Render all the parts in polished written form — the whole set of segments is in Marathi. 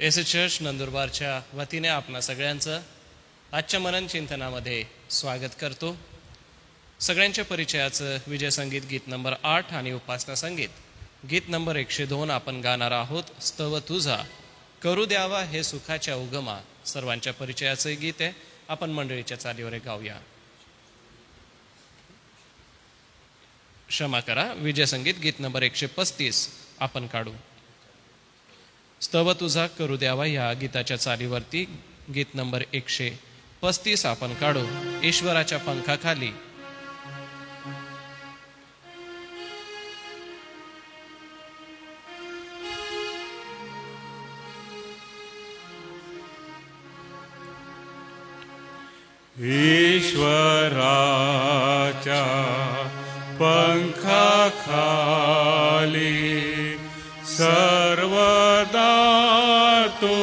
एसी चर्च नंदुरबारच्या वतीने आपणा सगळ्यांचं आजच्या मनन चिंतनामध्ये स्वागत करतो. सगळ्यांच्या परिचयाचं विजय संगीत गीत नंबर 8 आणि उपासना संगीत गीत नंबर 102 आपण गाणार आहोत. स्तव तुझा करू द्यावा हे सुखाच्या उगमा सर्वांच्या परिचयाचं गीत आहे. आपण मंडळीच्या चालीवर गाऊया. क्षमा करा, विजय संगीत गीत नंबर 135 आपण काढू. स्तव तुझा करू द्यावा या गीताच्या चालीवरती गीत नंबर 135 आपण काढू. ईश्वराच्या पंखाखाली ईश्वराच्या पंखाखाली सर्वदा तो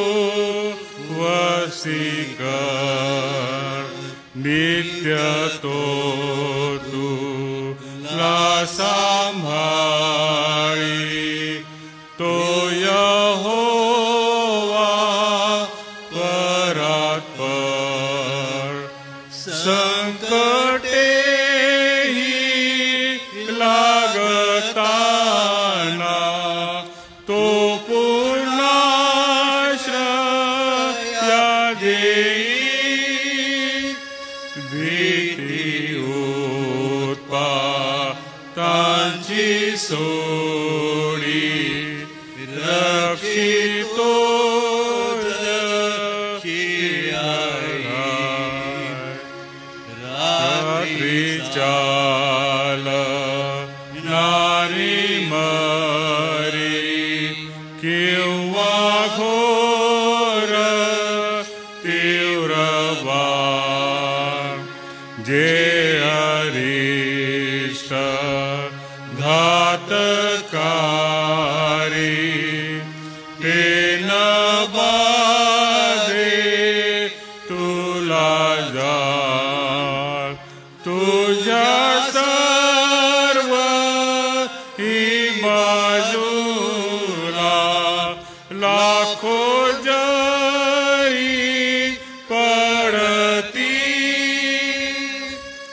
वसी कर, नित्य तो तुला सांभाळी. तो यहोवा परात्पर संकटेही लागताना तो पूर्ण श्रया देई. भीती उत्पातांची सोडी रक्षितो चाल नारी मरी किंवा घोर तीव्र बाण, जे अरिष्ट घातकारी ते न बाधे तुला जा. तुझ्या सर्व ही बाजूला लाखो जरी पडती.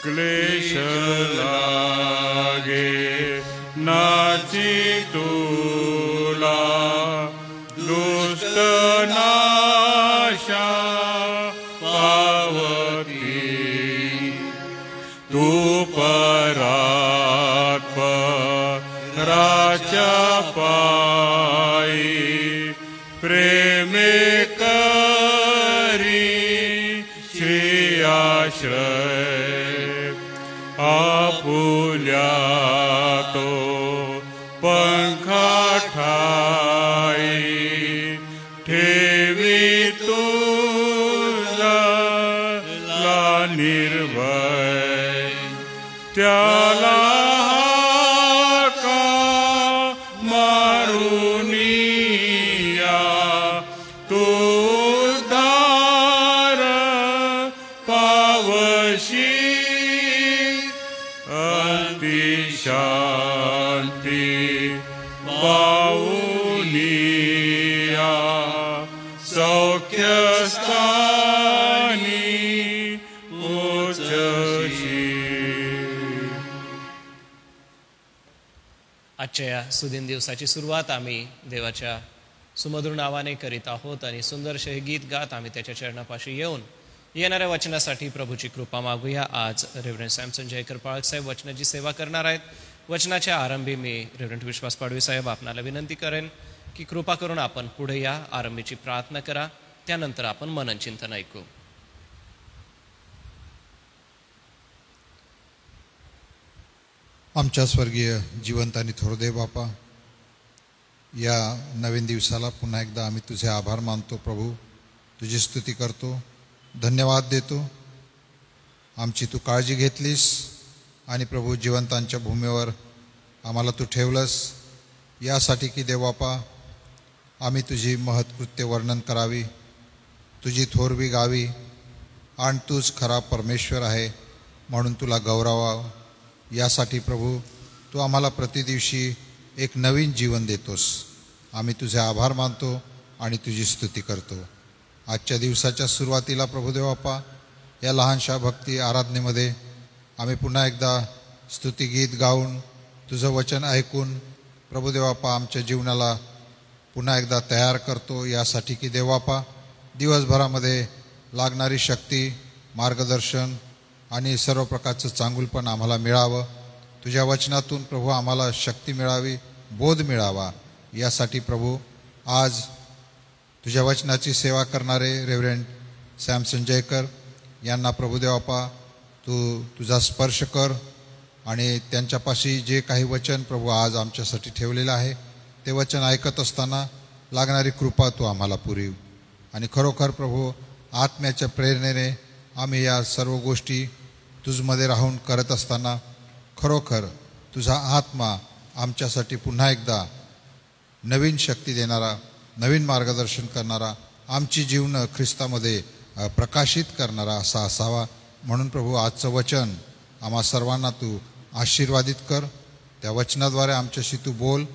क्लेश लागे नाची तुला दुष्ट नाशा पावती. तू परात्पराच्या पायी प्रेमे करी श्रेयाश्रय. आपुल्या तो पंखा ठाई ठेवी तुला निर्भय. त्याला हाका मारुनिया तू उद्धार पावशी. अतिशांती पाऊनिया सौख्य स्थानी पोचशी. आजच्या या सुदिन दिवसाची सुरुवात आम्ही देवाच्या सुमधुर नावाने करीत आहोत आणि सुंदरसे हे गीत गात आम्ही त्याच्या चरणापाशी येऊन येणाऱ्या वचनासाठी प्रभूची कृपा मागूया. आज रेव्हरंड सॅमसन जयकर पाळक साहेब वचनाची सेवा करणार आहेत. वचनाच्या आरंभी मी रेव्हरंड विश्वास पाडवी साहेब आपणाला विनंती करेन की कृपा करून आपण पुढे या, आरंभीची प्रार्थना करा, त्यानंतर आपण मनन चिंतन ऐकू. आमच्या स्वर्गीय जिवंत आणि थोरदे बापा, या नवीन दिवसाला पुन्हा एकदा आम्ही तुझे आभार मानतो. प्रभू, तुझी स्तुती करतो, धन्यवाद देतो. आमची तू काळजी घेतलीस आणि प्रभू जिवंतांच्या भूमीवर आम्हाला तू ठेवलंस यासाठी की देवबापा आम्ही तुझी महत्कृत्य वर्णन करावी, तुझी थोरवी गावी आणि तूच खरा परमेश्वर आहे म्हणून तुला गौरवावं. यासाठी प्रभू तू आम्हाला प्रतिदिवशी एक नवीन जीवन देतोस. आम्ही तुझे आभार मानतो, आणि तुझी स्तुती करतो. आजच्या दिवसाच्या सुरुवातीला प्रभुदेव बाप्पा या लहानशा भक्ती आराधनेमध्ये आम्ही पुन्हा एकदा स्तुतिगीत गाऊन तुझं वचन ऐकून प्रभुदेव बाप्पा आमच्या जीवनाला पुन्हा एकदा तयार करतो, यासाठी की देवबाप्पा दिवसभरामध्ये लागणारी शक्ती, मार्गदर्शन आणि सर्व प्रकारचं चांगुलपण आम्हाला मिळावं. तुझ्या वचनातून प्रभू आम्हाला शक्ती मिळावी, बोध मिळावा, यासाठी प्रभू आज तुझ्या वचनाची सेवा करणारे रेव्हरंड सॅम संजयकर यांना प्रभुदेवापा तुझा स्पर्श कर आणि त्यांच्यापाशी जे काही वचन प्रभू आज आमच्यासाठी ठेवलेलं आहे ते वचन ऐकत असताना लागणारी कृपा तू आम्हाला पुरव. आणि खरोखर प्रभू आत्म्याच्या प्रेरणेने आम्ही या सर्व गोष्टी तुझमध्ये राहून करत असताना खरोखर तुझा आत्मा आमच्यासाठी पुन्हा एकदा नवीन शक्ती देणारा, नवीन मार्गदर्शन करणारा, आमची जीवन ख्रिस्तामध्ये प्रकाशित करणारा असा असावा. म्हणून प्रभू आजचं वचन आम्हा सर्वांना तू आशीर्वादित कर. त्या वचनाद्वारे आमच्याशी तू बोल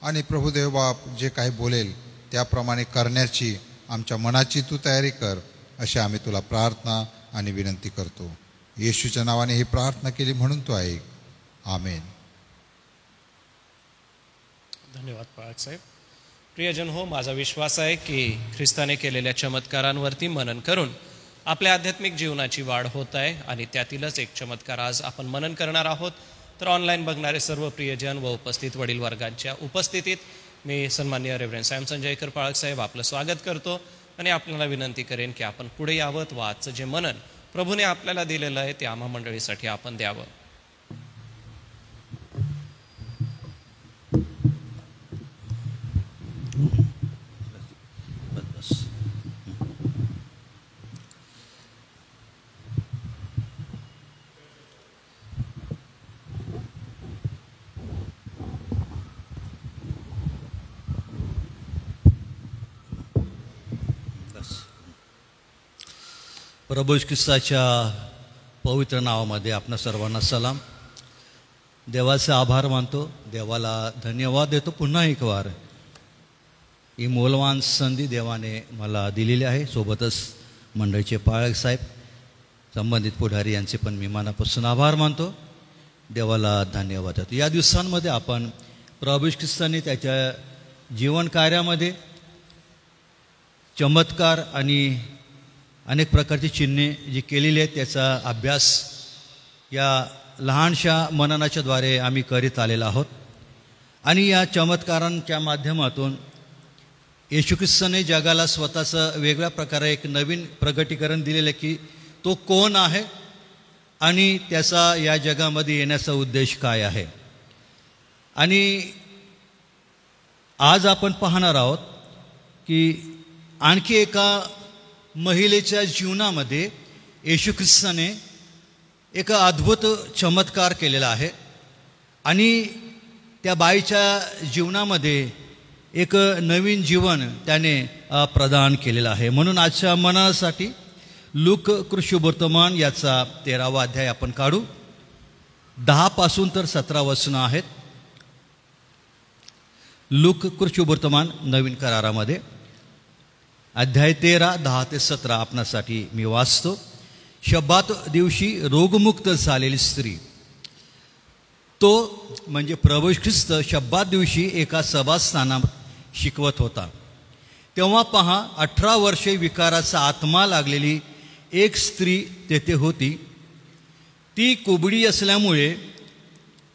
आणि प्रभू देवबाप जे काही बोलेल त्याप्रमाणे करण्याची आमच्या मनाची तू तयारी कर, अशी आम्ही तुला प्रार्थना आणि विनंती करतो. येशूच्या नावाने ही प्रार्थना केली म्हणून तू ऐक. आमेन. धन्यवाद पाळक साहेब. प्रियजन हो, माझा विश्वास आहे की ख्रिस्ताने केलेल्या चमत्कारांवरती मनन करून आपल्या आध्यात्मिक जीवनाची वाढ होत आहे आणि त्यातीलच एक चमत्कार आज आपण मनन करणार आहोत. तर ऑनलाईन बघणारे सर्व प्रियजन व उपस्थित वडील वर्गांच्या उपस्थितीत मी सन्माननीय रेव्हरंड सॅम संजयकर पाळक साहेब आपलं स्वागत करतो आणि आपल्याला विनंती करेन की आपण पुढे यावं व आजचं जे मनन प्रभूने आपल्याला दिलेलं आहे ते आम्हा मंडळीसाठी आपण द्यावं. प्रभू ख्रिस्ताच्या पवित्र नावामध्ये आपणा सर्वांना सलाम. देवाचे आभार मानतो, देवाला धन्यवाद देतो. पुन्हा एक वार ही मौल्यवान संधी देवाने मला दिलेली आहे. सोबतच मंडळीचे पाळक साहेब, संबंधित पुढारी यांचे पण मी मनापासून आभार मानतो. देवाला धन्यवाद देतो. या दिवसांमध्ये आपण प्रभू ख्रिस्ताने त्याच्या जीवन कार्यामध्ये चमत्कार आणि अनेक प्रकारची चिन्हे जी केलेली आहेत त्याचा अभ्यास या लहानशा मननाच्या द्वारे आम्ही करीत आलेलो आहोत. आणि या चमत्कारांच्या माध्यमातून येशू ख्रिस्ताने जगाला स्वतःचं वेगळ्या प्रकारे एक नवीन प्रगटीकरण दिलेलं आहे की तो कोण आहे आणि त्याचा या जगामध्ये येण्याचा उद्देश काय आहे. आणि आज आपण पाहणार आहोत की आणखी एका महिलेच्या जीवनामध्ये येशू ख्रिस्ताने एक अद्भुत चमत्कार केलेला आहे आणि त्या बाईच्या जीवनामध्ये एक नवीन जीवन त्याने प्रदान केलेलं आहे. म्हणून आजच्या मनासाठी लूक कृष्णवर्तमान याचा 13वा अध्याय आपण काढू. 10 पासून तर 17 वचनं आहेत. लूक कृष्णवर्तमान नवीन करारामध्ये अध्याय 13 10 ते 17 आपणासाठी मी वाचतो. शब्बात दिवशी रोगमुक्त झालेली स्त्री, तो म्हणजे प्रभू ख्रिस्त शब्बात दिवशी एका सभास्थानात शिकवत होता. तेव्हा पहा 18 वर्षे विकाराचा आत्मा लागलेली एक स्त्री तेथे होती. ती कुबडी असल्यामुळे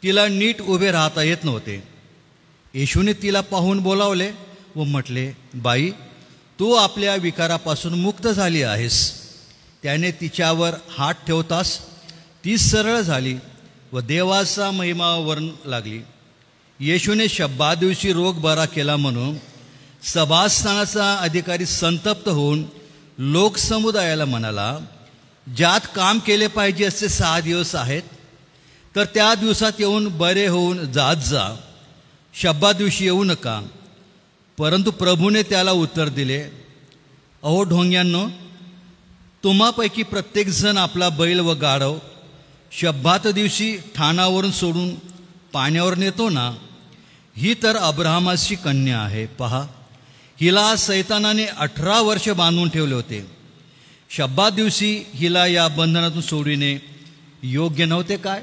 तिला नीट उभे राहता येत नव्हते. येशूने तिला पाहून बोलावले व म्हटले, बाई, तू आपल्या विकारापासून मुक्त झाली आहेस. त्याने तिच्यावर हात ठेवताच ती सरळ झाली व देवाचा महिमा वर्ण लागली. येशूने शब्बात दिवशी रोग बरा केला म्हणून सभास्थानाचा अधिकारी संतप्त होऊन लोकसमुदायाला म्हणाला, ज्यात काम केले पाहिजे असे 6 दिवस आहेत, तर त्या दिवसात येऊन बरे होऊन जात जा, शब्बात दिवशी येऊ नका. परंतु प्रभूने त्याला उत्तर दिले, अहो ढोंग्यांनो, तुम्हापैकी प्रत्येकजण आपला बैल व गाढव शब्बात दिवशी ठाणावरून सोडून पाण्यावर नेतो ना? ही तर अब्राहमाची कन्या आहे. पहा, हिला सैतानाने 18 वर्ष बांधून ठेवले होते. शब्बात दिवशी हिला या बंधनातून सोडविणे योग्य नव्हते काय?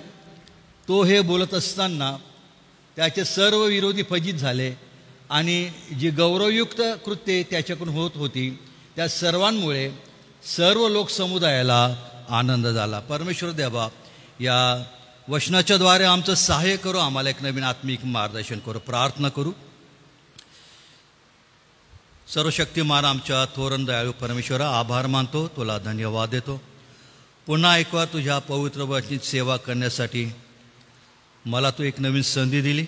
तो हे बोलत असताना त्याचे सर्व विरोधी फजित झाले आणि जी गौरवयुक्त कृत्ये त्याच्याकडून होत होती त्या सर्वांमुळे सर्व लोकसमुदायाला आनंद झाला. परमेश्वर देवा, या वचनाच्या द्वारे आमचं सहाय्य करू, आम्हाला एक नवीन आत्मिक मार्गदर्शन करू. प्रार्थना करू. सर्वशक्तिमान आमच्या थोरन दयाळू परमेश्वरा, आभार मानतो, तुला धन्यवाद देतो. पुन्हा एक वेळा तुझ्या पवित्र वचनाची सेवा करण्यासाठी मला तू एक नवीन संधी दिली.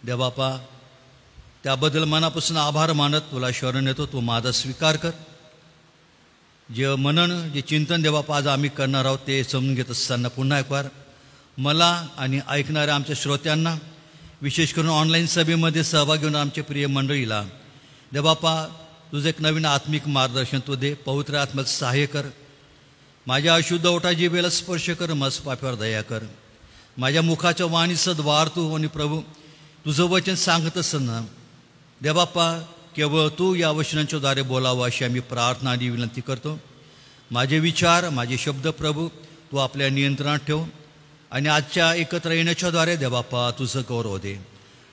देवबापा, त्याबद्दल मनापासून आभार मानत तुला शरण येतो. तू माझा स्वीकार कर. जे मनन, जे चिंतन देवबापा आज आम्ही करणार आहोत ते समजून घेत असताना पुन्हा एक वार मला आणि ऐकणाऱ्या आमच्या श्रोत्यांना, विशेष करून ऑनलाईन सभेमध्ये सहभागी होणाऱ्या आमच्या प्रिय मंडळीला देवबापा तुझं एक नवीन आत्मिक मार्गदर्शन तू दे. पवित्र आत्म्याचं सहाय्य कर. माझ्या अशुद्ध ओटा जिभेला स्पर्श कर. मस पाप्यावर दया कर. माझ्या मुखाच्या वाणीचं द्वार तू आणि प्रभू तुझं वचन सांगत असताना देवबापा केवळ तू या वचनांच्या द्वारे बोलावं अशी आम्ही प्रार्थना आणि विनंती करतो. माझे विचार, माझे शब्द प्रभू तू आपल्या नियंत्रणात ठेव आणि आजच्या एकत्र येण्याच्याद्वारे देवबापा तुझं गौरव दे.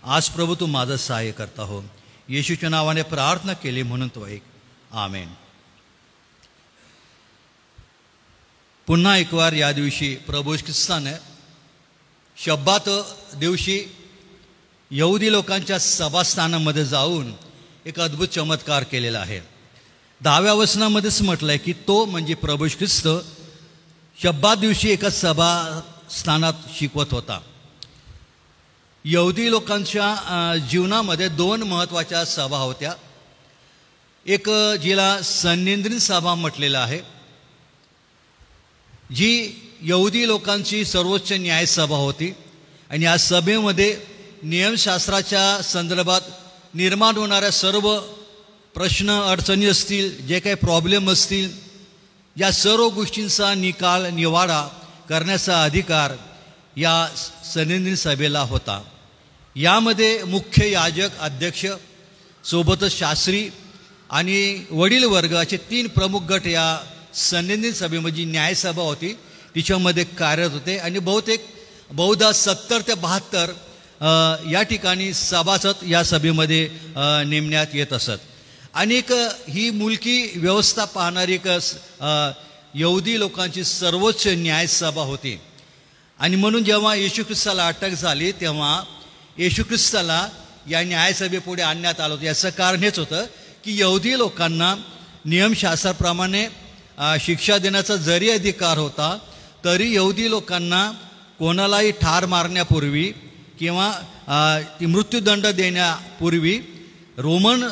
आज प्रभू तू माझं सहाय्य करता हो. येशूच्या नावाने प्रार्थना केली म्हणून तो ऐक. आमेन. पुन्हा एक वार या दिवशी प्रभू ख्रिस्ताने शब्बात दिवशी यहुदी लोकांच्या सभास्थानामध्ये जाऊन एक अद्भुत चमत्कार केलेला आहे. 10व्या वचनामध्येच म्हटलं आहे की तो म्हणजे प्रभू ख्रिस्त शब्बात दिवशी एका सभास्थानात शिकवत होता. यहुदी लोकांच्या जीवनामध्ये 2 महत्त्वाच्या सभा होत्या. एक जिला सन्हेद्रीन सभा म्हटलेलं आहे, जी यहुदी लोकांची सर्वोच्च न्यायसभा होती आणि या सभेमध्ये नियमशास्त्राच्या संदर्भात निर्माण होणाऱ्या सर्व प्रश्न, अडचणी असतील, जे काही प्रॉब्लेम असतील, या सर्व गोष्टींचा निकाल, निवाडा करण्याचा अधिकार या सन्हेद्रीन सभेला होता. यामध्ये मुख्य याजक, अध्यक्ष, सोबतच शास्त्री आणि वडील वर्ग असे 3 प्रमुख गट या सन्हेद्रीन सभेमध्ये जी न्यायसभा होती तिच्यामध्ये कार्यरत होते आणि बहुधा 70 ते 72 या ठिकाणी सभासद या सभेमध्ये नेमण्यात येत असत. आणि ही मुलकी व्यवस्था पाहणारी एक यहुदी लोकांची सर्वोच्च न्यायसभा होती. आणि म्हणून जेव्हा येशू ख्रिस्ताला अटक झाली तेव्हा येशू ख्रिस्ताला या न्यायसभेपुढे आणण्यात आलं होतं. याचं कारण हेच होतं की यहुदी लोकांना नियमशास्त्राप्रमाणे शिक्षा देण्याचा जरी अधिकार होता तरी यहुदी लोकांना कोणालाही ठार मारण्यापूर्वी किंवा मृत्यूदंड देण्यापूर्वी रोमन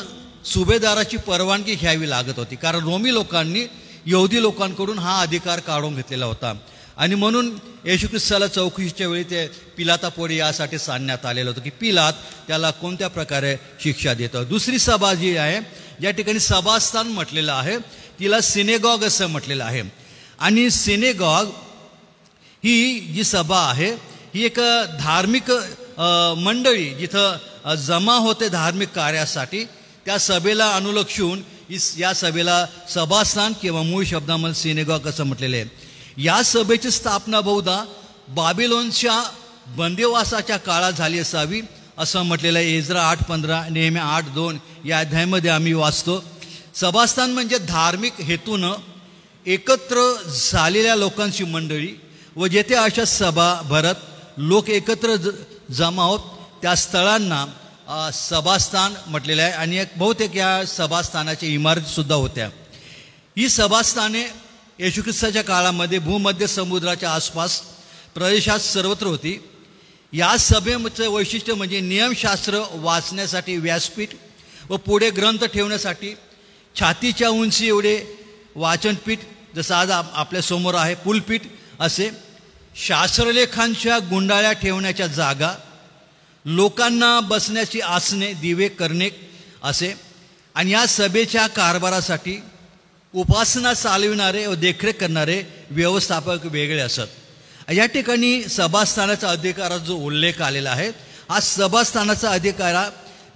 सुभेदाराची परवानगी घ्यावी लागत होती, कारण रोमी लोकांनी यहुदी लोकांकडून हा अधिकार काढून घेतलेला होता. आणि म्हणून येशू ख्रिस्ताला चौकशीच्या वेळी ते पिलातापुढे यासाठी सांगण्यात आलेलं होतं की पिलात त्याला कोणत्या प्रकारे शिक्षा देतं. दुसरी सभा जी आहे, ज्या ठिकाणी सभास्थान म्हटलेलं आहे, तिला सिनेगॉग असं म्हटलेलं आहे. आणि सिनेगॉग ही जी सभा आहे ही एक धार्मिक मंडळी जिथं जमा होते धार्मिक कार्यासाठी, त्या सभेला अनुलक्षून या सभेला सभास्थान किंवा मूळ शब्दामध्ये सिनेगॉग असं म्हटलेलं आहे. या सभेची स्थापना बहुधा बाबिलोनच्या बंदिवासाच्या काळात झाली असावी असं म्हटलेलं आहे. एज्रा 8:15, नेहम्या 8:2 या अध्यायामध्ये आम्ही वाचतो. सभास्थान म्हणजे धार्मिक हेतूनं एकत्र झालेल्या लोकांची मंडळी व जेथे अशा सभा भरत लोक एकत्र जमा होत त्या स्थळांना सभास्थान म्हटलेलं आहे. आणि एक बहुतेक या सभास्थानाच्या इमारतीसुद्धा होत्या. ही सभास्थाने येशू ख्रिस्ताच्या काळामध्ये भूमध्य समुद्राच्या आसपास प्रदेशात सर्वत्र होती. या सभेचं वैशिष्ट्य म्हणजे नियमशास्त्र वाचण्यासाठी व्यासपीठ व पुढे ग्रंथ ठेवण्यासाठी छातीच्या उंची एवढे वाचनपीठ, जसं आज आपल्यासमोर आहे पुलपीठ, असे शास्त्रलेखांच्या गुंडाळ्या ठेवण्याच्या जागा, लोकांना बसण्याची आसने, दिवे करणे असे. आणि या सभेच्या कारभारासाठी उपासना चालविणारे व देखरेख करणारे व्यवस्थापक वेगळे असत. या ठिकाणी सभास्थानाचा अधिकाराचा जो उल्लेख आलेला आहे, हा सभास्थानाचा अधिकार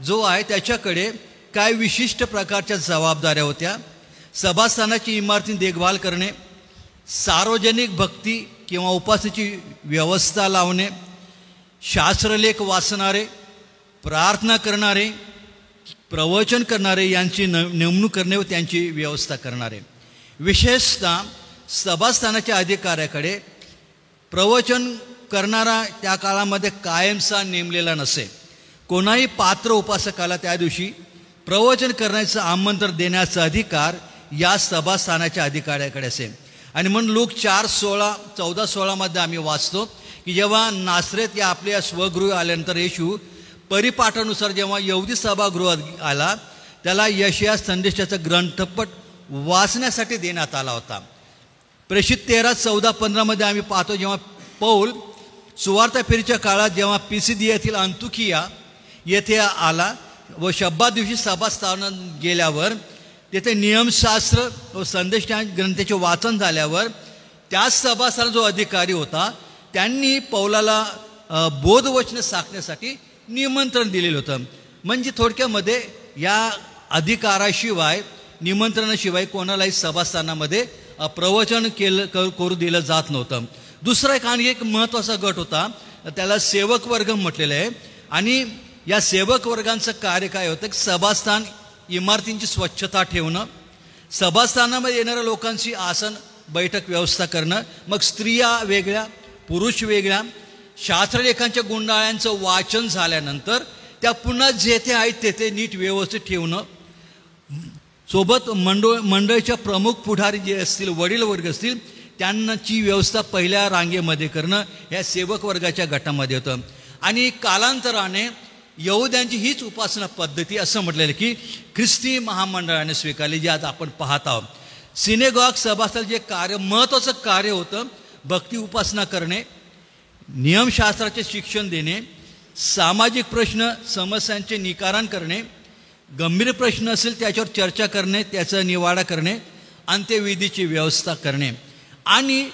जो आहे त्याच्याकडे काय विशिष्ट प्रकारच्या जबाबदाऱ्या होत्या. सभास्थानाची इमारती देखभाल करणे, सार्वजनिक भक्ती किंवा उपासनेची व्यवस्था लावणे, शास्त्रलेख वाचणारे, प्रार्थना करणारे, प्रवचन करणारे यांची नेमणूक करणे व त्यांची व्यवस्था करणारे. विशेषतः सभास्थानाच्या अधिकाऱ्याकडे प्रवचन करणारा त्या काळामध्ये कायमचा नेमलेला नसे. कोणाही पात्र उपासकाला त्या दिवशी प्रवचन करण्याचं आमंत्रण देण्याचा अधिकार या सभास्थानाच्या अधिकाऱ्याकडे असे. आणि म्हणून लूक 4:14-16 आम्ही वाचतो की जेव्हा नासरेत या आपल्या स्वगृही आल्यानंतर येशू परिपाठानुसार जेव्हा यहुदी सभागृहात आला, त्याला यशाया संदेशाचा ग्रंथपट वाचण्यासाठी देण्यात आला होता. प्रेषित 13:14-15 आम्ही पाहतो, जेव्हा पौल सुवार्ता फेरीच्या काळात जेव्हा पिसिदिया येथील अंतुकिया येथे आला व शब्बा दिवशी सभास्थानात गेल्यावर तेथे नियमशास्त्र व संदेश ग्रंथाचे वाचन झाल्यावर त्याच सभास्थानाचा जो अधिकारी होता त्यांनी पौलाला बोधवचन सांगण्यासाठी निमंत्रण दिलेलं होतं. म्हणजे थोडक्यामध्ये या अधिकाराशिवाय, निमंत्रणाशिवाय कोणालाही सभास्थानामध्ये प्रवचन करू दिलं जात नव्हतं. दुसरा एक महत्त्वाचा गट होता, त्याला सेवक वर्ग म्हटलेलं आहे. आणि या सेवक वर्गांचं कार्य काय होतं की सभास्थान इमारतींची स्वच्छता ठेवणं, सभास्थानामध्ये येणाऱ्या लोकांची आसन बैठक व्यवस्था करणं, मग स्त्रिया वेगळ्या पुरुष वेगळ्या, शास्त्रलेखांच्या गुंडाळ्यांचं वाचन झाल्यानंतर त्या पुन्हा जेथे आहेत तेथे नीट व्यवस्थित ठेवणं, सोबत मंडळीच्या प्रमुख पुढारी जे असतील, वडील वर्ग असतील, त्यांची व्यवस्था पहिल्या रांगेमध्ये करणं या सेवक वर्गाच्या गटामध्ये होतं. आणि कालांतराने यहुद्यांची हीच उपासना पद्धती असं म्हटलेलं की ख्रिस्ती महामंडळाने स्वीकारली, जे आज आपण पाहत आहोत. सिनेगॉग सभास्थळ जे कार्य, महत्त्वाचं कार्य होतं, भक्ती उपासना करणे, नियमशास्त्राचे शिक्षण देणे, सामाजिक प्रश्न समस्यांचे निवारण करणे, गंभीर प्रश्न असेल त्याच्यावर चर्चा करणे, त्याचा निवाडा करणे, अंत्यविधीची व्यवस्था करणे. आणि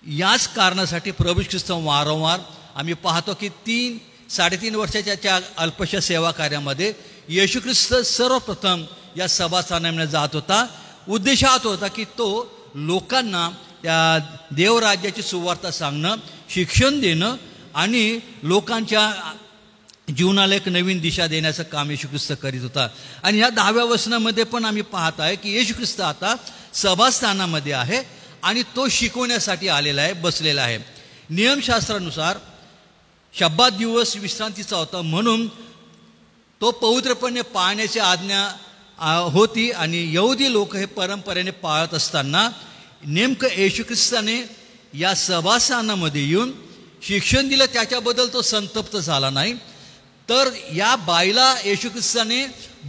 याच कारणासाठी प्रभू ख्रिस्त वारंवार आम्ही पाहतो की 3-3.5 वर्षाच्या त्या अल्पशा सेवा कार्यामध्ये येशू ख्रिस्त सर्वप्रथम या सभास्थानामध्ये जात होता. उद्देश हाच होता की तो लोकांना त्या देवराज्याची सुवार्ता सांगणं, शिक्षण देणं आणि लोकांच्या जीवनाला एक नवीन दिशा देण्याचं काम येशू ख्रिस्त करीत होता. आणि ह्या 10व्या वचनामध्ये पण आम्ही पाहत आहे की येशू ख्रिस्त आता सभास्थानामध्ये आहे आणि तो शिकवण्यासाठी आलेला आहे, बसलेला आहे. नियमशास्त्रानुसार शब्बात दिवस विश्रांतीचा होता, म्हणून तो पवित्रपणे पाळण्याची आज्ञा होती. आणि यहुदी लोक हे परंपरेने पाळत असताना नेमकं येशू ख्रिस्ताने या सभास्थानामध्ये येऊन शिक्षण दिलं, त्याच्याबद्दल तो संतप्त झाला नाही. तर या बाईला येशू ख्रिस्ताने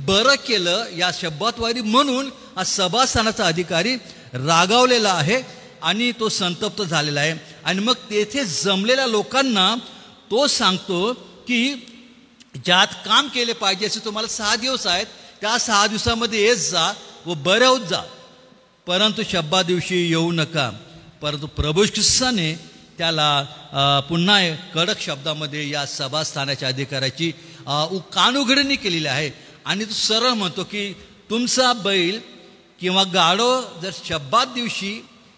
बरं केलं या शब्बातवारी, म्हणून हा सभास्थानाचा अधिकारी रागावलेला आहे आणि तो संतप्त झालेला आहे. आणि मग तेथे जमलेल्या लोकांना तो सांगतो की ज्यात काम केले पाहिजे असे तुम्हाला 6 दिवस आहेत, त्या 6 दिवसामध्ये येत जा व बरे होत जा, परंतु शब्बा दिवशी येऊ नका. परंतु प्रभू ख्रिस्ताने त्याला पुन्हा कडक शब्दामध्ये या सभास्थानाच्या अधिकाराची कानउघडणी केलेली आहे. आणि तो सरळ म्हणतो की तुमचा बैल किंवा गाढव जर शब्बात दिवशी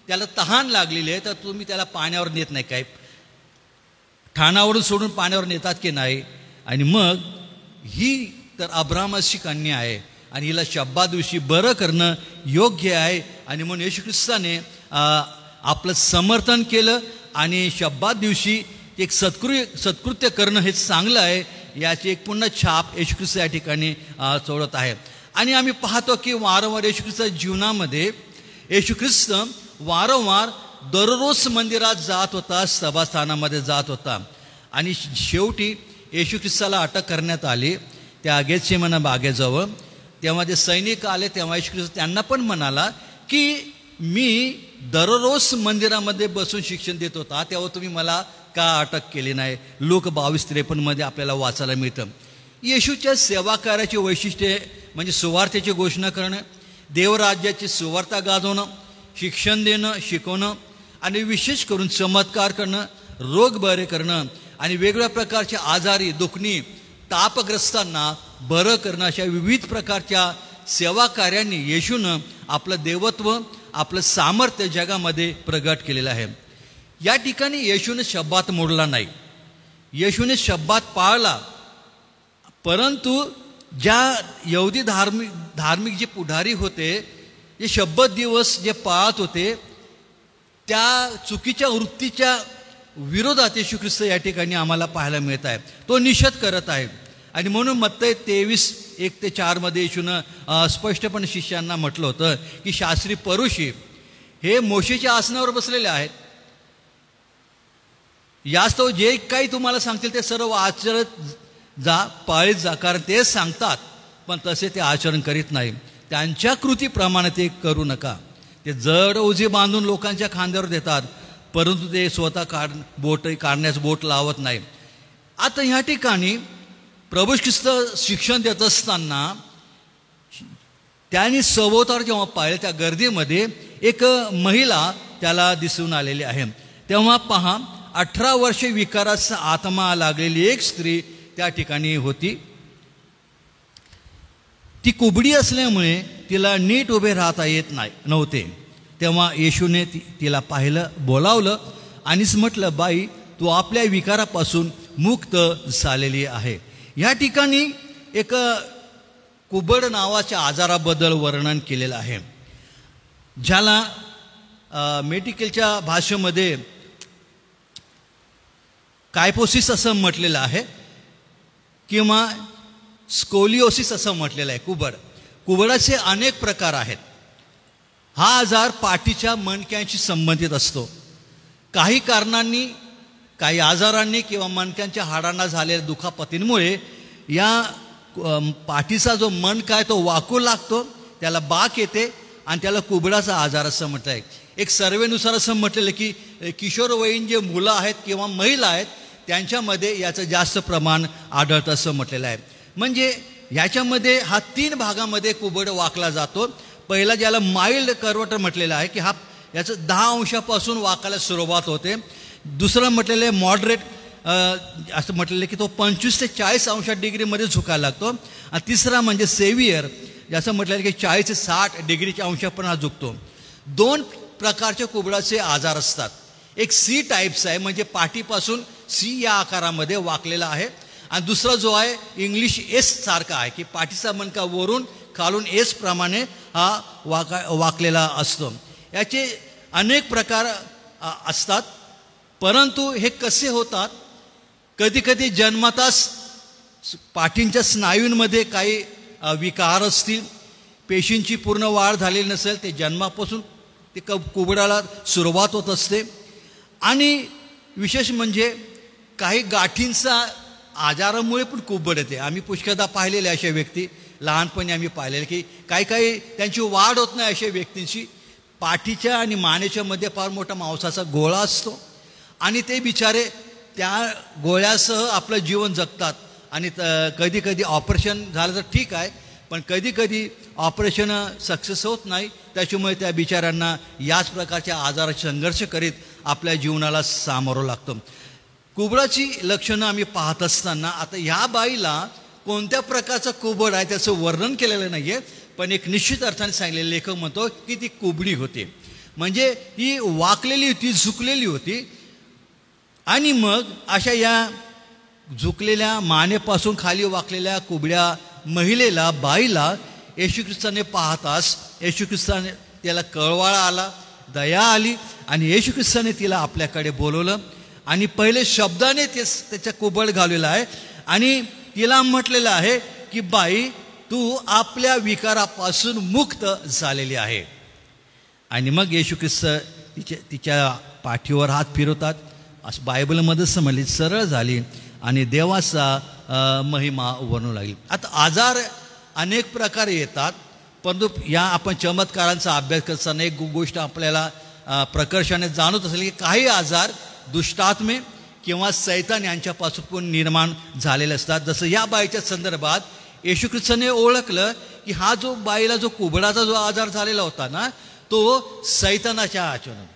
त्याला तहान लागलेली आहे तर तुम्ही त्याला पाण्यावर नेत नाही काय, ठाणावरून सोडून पाण्यावर नेतात की नाही. आणि मग ही तर अब्राहमाची कन्या आहे आणि हिला शब्बात दिवशी बरं करणं योग्य आहे. आणि म्हणून येशू ख्रिस्ताने आपलं समर्थन केलं आणि शब्बात दिवशी एक सत्कृत्य करणं हे चांगलं आहे, याची एक पुन्हा छाप येशू ख्रिस्त या ठिकाणी सोडत आहे. आणि आम्ही पाहतो की वारंवार येशू ख्रिस्ताच्या जीवनामध्ये येशू ख्रिस्त वारंवार दररोज मंदिरात जात होता, सभास्थानामध्ये जात होता. आणि शेवटी येशू ख्रिस्ताला अटक करण्यात आली त्या गेतसेमना बागेजवळ. तेव्हा ते सैनिक आले, तेव्हा येशू ख्रिस्त त्यांना पण म्हणाला की मी दररोज मंदिरामध्ये बसून शिक्षण देत होता, तेव्हा तुम्ही मला का अटक केली नाही. लूक 22:53 आपल्याला वाचायला मिळतं. येशूच्या सेवा कार्याची वैशिष्ट्ये म्हणजे सुवार्थेची घोषणा करणं, देवराज्याची सुवार्ता गाजवणं, शिक्षण देणं, शिकवणं आणि विशेष करून चमत्कार करणं, रोग बरे करणं आणि वेगवेगळ्या प्रकारच्या आजारी दुखणी तापग्रस्तांना बरं करणं अशा विविध प्रकारच्या सेवा कार्यांनी येशूनं आपलं देवत्व, आपलं सामर्थ्य जगामध्ये प्रगट केलेलं आहे. या ठिकाणी येशूने शब्बात मोडला नाही, येशूने शब्बात पाळला. परंतु ज्या यहुदी धार्मिक जे पुढारी होते, जे शब्बत दिवस जे पाळत होते, त्या चुकीच्या वृत्तीच्या विरोधात येशू ख्रिस्त या ठिकाणी आम्हाला पाहायला मिळत आहे. तो निषेध करत आहे. आणि म्हणून मत्तई 23:1-4 मध्ये येशूनं स्पष्टपणे शिष्यांना म्हटलं होतं की शास्त्री परुषी हे मोशेच्या आसनावर बसलेले आहेत, यास्तव जे काही तुम्हाला सांगतील ते सर्व आचरत जा, पाळीत जा, कारण ते सांगतात पण तसे ते आचरण करीत नाही. त्यांच्या कृतीप्रमाणे ते करू नका. ते जड ओझे बांधून लोकांच्या खांद्यावर देतात, परंतु ते स्वतः काढण्यास बोट लावत नाही. आता ह्या ठिकाणी प्रभू ख्रिस्त शिक्षण देत असताना त्यांनी सभोवतार जेव्हा पाहिले त्या गर्दीमध्ये एक महिला त्याला दिसून आलेली आहे. तेव्हा पहा 18 वर्षे विकाराचा आत्मा लागलेली एक स्त्री त्या ठिकाणी होती. ती कुबडी असल्यामुळे तिला नीट उभे राहता येत नव्हते. तेव्हा येशूने तिला पाहिलं, बोलावलं आणिच म्हटलं, बाई तू आपल्या विकारापासून मुक्त झालेली आहे. या ठिकाणी एक कुबड नावाच्या आजाराबद्दल वर्णन केलेलं आहे, ज्याला मेडिकलच्या भाषेमध्ये कायपोसिस असं म्हटलेलं आहे किंवा स्कोलिओसिस असं म्हटलेलं आहे. कुबडाचे अनेक प्रकार आहेत. हा आजार पाठीच्या मणक्यांशी संबंधित असतो. काही कारणांनी, काही आजारांनी किंवा मणक्यांच्या हाडांना झालेल्या दुखापतींमुळे या पाठीचा जो मणका आहे तो वाकू लागतो, त्याला बाक येते आणि त्याला कुबडाचा आजार असं म्हटलं आहे. एक सर्वेनुसार असं म्हटलेलं की किशोरवयीन जे मुलं आहेत किंवा महिला आहेत त्यांच्यामध्ये याचं जास्त प्रमाण आढळतं असं म्हटलेलं आहे. म्हणजे ह्याच्यामध्ये हा 3 भागामध्ये कुबड वाकला जातो. पहिला ज्याला माइल्ड कर्वटर म्हटलेलं आहे की याचं 10 अंशापासून वाकायला सुरुवात होते. दुसरं म्हटलेलं आहे मॉडरेट, असं म्हटलेलं आहे की तो 25 ते 40 अंश डिग्रीमध्ये झुकायला लागतो. आणि तिसरा म्हणजे सेव्हिअर, असं म्हटलेलं आहे की 40 ते 60 डिग्रीच्या अंशापर्यंत हा झुकतो. 2 प्रकारचे कुबडाचे आजार असतात. एक सी टाईप्स आहे, म्हणजे पाठीपासून सी या आकारामध्ये वाकलेला आहे. आणि दुसरा जो आहे इंग्लिश एस सारखा आहे की पाठीचा मणका वरून खालून एस प्रमाणे हा वाकलेला असतो. याचे अनेक प्रकार असतात. परंतु हे कसे होतात, कधी कधी जन्मताच पाठींच्या स्नायूंमध्ये काही विकार असतील, पेशींची पूर्ण वाढ झालेली नसेल, ते जन्मापासून ते कुबडाला सुरुवात होत असते. आणि विशेष म्हणजे काही गाठींचा आजारामुळे पण कुबड येते. आम्ही पुष्कळदा पाहिलेले अशा व्यक्ती, लहानपणी आम्ही पाहिलेले की काही त्यांची वाढ होत नाही. अशा व्यक्तींची पाठीच्या आणि मानेच्या मध्ये फार मोठा मांसाचा गोळा असतो आणि ते बिचारे त्या गोळ्यासह आपलं जीवन जगतात. आणि कधी कधी ऑपरेशन झालं तर ठीक आहे, पण कधी कधी ऑपरेशन सक्सेस होत नाही. त्याच्यामुळे त्या बिचाऱ्यांना याच प्रकारच्या आजाराचा संघर्ष करीत आपल्या जीवनाला सामोरं लागतं. कुबडाची लक्षणं आम्ही पाहत असताना आता ह्या बाईला कोणत्या प्रकारचं कुबड आहे त्याचं वर्णन केलेलं नाही आहे, पण एक निश्चित अर्थाने सांगलेलं लेखक म्हणतो की ती कुबडी होती, म्हणजे ही वाकलेली होती, झुकलेली होती. आणि मग अशा या झुकलेल्या मानेपासून खाली वाकलेल्या कुबड्या महिलेला, बाईला येशू ख्रिस्ताने पाहताच येशू ख्रिस्ताने त्याला कळवाळा आला, दया आली आणि येशू ख्रिस्ताने तिला आपल्याकडे बोलवलं आणि पहिले शब्दाने त्याच्या कुबड घाललेला आहे आणि तिला म्हटलेलं आहे की बाई तू आपल्या विकारापासून मुक्त झालेली आहे. आणि मग येशू ख्रिस्त तिच्या पाठीवर हात फिरवतात. असं बायबलमध्ये समजली, सरळ झाली आणि देवाचा महिमा वर्णू लागली. आता आजार अनेक प्रकारे येतात, परंतु या आपण चमत्कारांचा अभ्यास करताना एक गोष्ट आपल्याला प्रकर्षाने जाणवत असेल की काही आजार दुष्टात्मे किंवा सैतान यांच्यापासून निर्माण झालेले असतात. जसं या बाईच्या संदर्भात येशू ख्रिस्ताने ओळखलं की हा जो बाईला जो कुबडाचा जो आजार झालेला होता ना, तो सैतानाच्या आचरणात.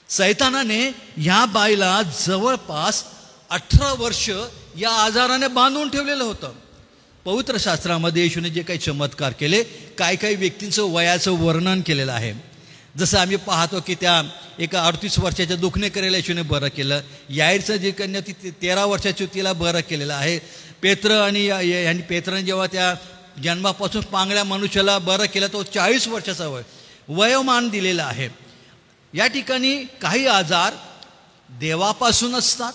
सैतानाने ह्या बाईला जवळपास 18 वर्ष या आजाराने बांधून ठेवलेलं होतं. पवित्र शास्त्रामध्ये येशूने जे काही चमत्कार केले, काही व्यक्तींचं वयाचं वर्णन केलेलं आहे. जसं आम्ही पाहतो की त्या एका 38 वर्षाच्या दुखणे करेला येशूने बरं केलं. याईरचं जे कन्या ती 13 वर्षाची तिला बरं केलेलं आहे. पेत्राने जेव्हा त्या जन्मापासून पांगळ्या मनुष्याला बरं केलं तो 40 वर्षाचा वयोमान दिलेलं आहे. या ठिकाणी काही आजार देवापासून असतात.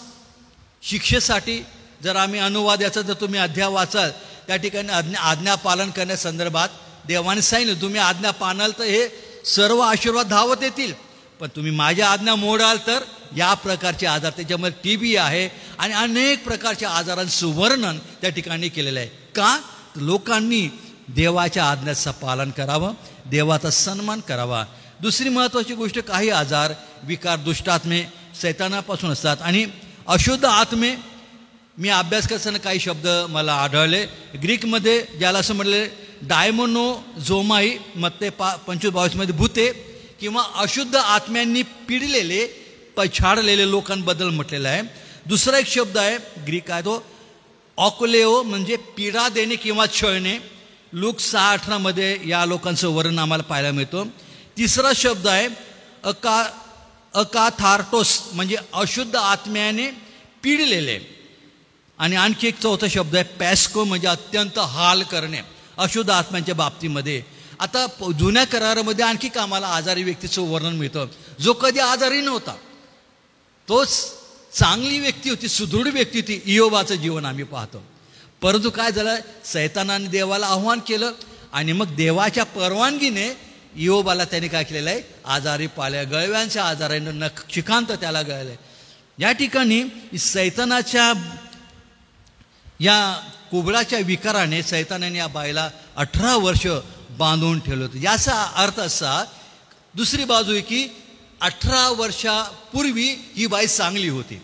शिक्षेसाठी जर आम्ही अनुवादाचा जर तुम्ही अध्याय वाचाल त्या ठिकाणी आज्ञापालन करण्यासंदर्भात देवाने सांगितलं तुम्ही आज्ञा पाळाल तर हे सर्व आशीर्वाद धावत येतील, पण तुम्ही माझ्या आज्ञा मोडाल तर या प्रकारचे आजार, त्याच्यामध्ये TB आहे आणि अनेक प्रकारच्या आजारांचं वर्णन त्या ठिकाणी केलेलं आहे. का? लोकांनी देवाच्या आज्ञाचं पालन करावं, देवाचा सन्मान करावा. दुसरी महत्त्वाची गोष्ट, काही आजार विकार दुष्टात्मे सैतानापासून असतात आणि अशुद्ध आत्मे. मी अभ्यास करताना काही शब्द मला आढळले. ग्रीकमध्ये ज्याला असं म्हटले डायमोनोझोमाई मत्ते 25-22 भूते किंवा अशुद्ध आत्म्यांनी पिडलेले पछाडलेले लोकांबद्दल म्हटलेलं आहे. दुसरा एक शब्द आहे ग्रीक आहे तो ऑकोलेओ, म्हणजे पीडा देणे किंवा छळणे. लूक 6:18 या लोकांचं वर्णन आम्हाला पाहायला मिळतो. तिसरा शब्द आहे अकाथार्टोस, म्हणजे अशुद्ध आत्म्याने पिडलेले. आणि आणखी एक चौथा शब्द आहे पॅस्को, म्हणजे अत्यंत हाल करणे अशुद्ध आत्म्यांच्या बाबतीमध्ये. आता जुन्या करारामध्ये आणखी आम्हाला आजारी व्यक्तीचं वर्णन मिळतं. जो कधी आजारी नव्हता, तोच चांगली व्यक्ती होती, सुदृढ व्यक्ती होती. इयोबाचं जीवन आम्ही पाहतो. परंतु काय झालं, सैतानाने देवाला आव्हान केलं आणि मग देवाच्या परवानगीने इयोबाला त्याने काय केलेलं आहे, आजारी पाळल्या. गळव्यांच्या आजाराने नखशिखांत त्याला गळले. या ठिकाणी सैतानाच्या या कुबडाच्या विकाराने सैतानाने या बाईला 18 वर्ष बांधून ठेवलं होतं. याचा अर्थ असा, दुसरी बाजू आहे की 18 वर्षापूर्वी ही बाई चांगली होती,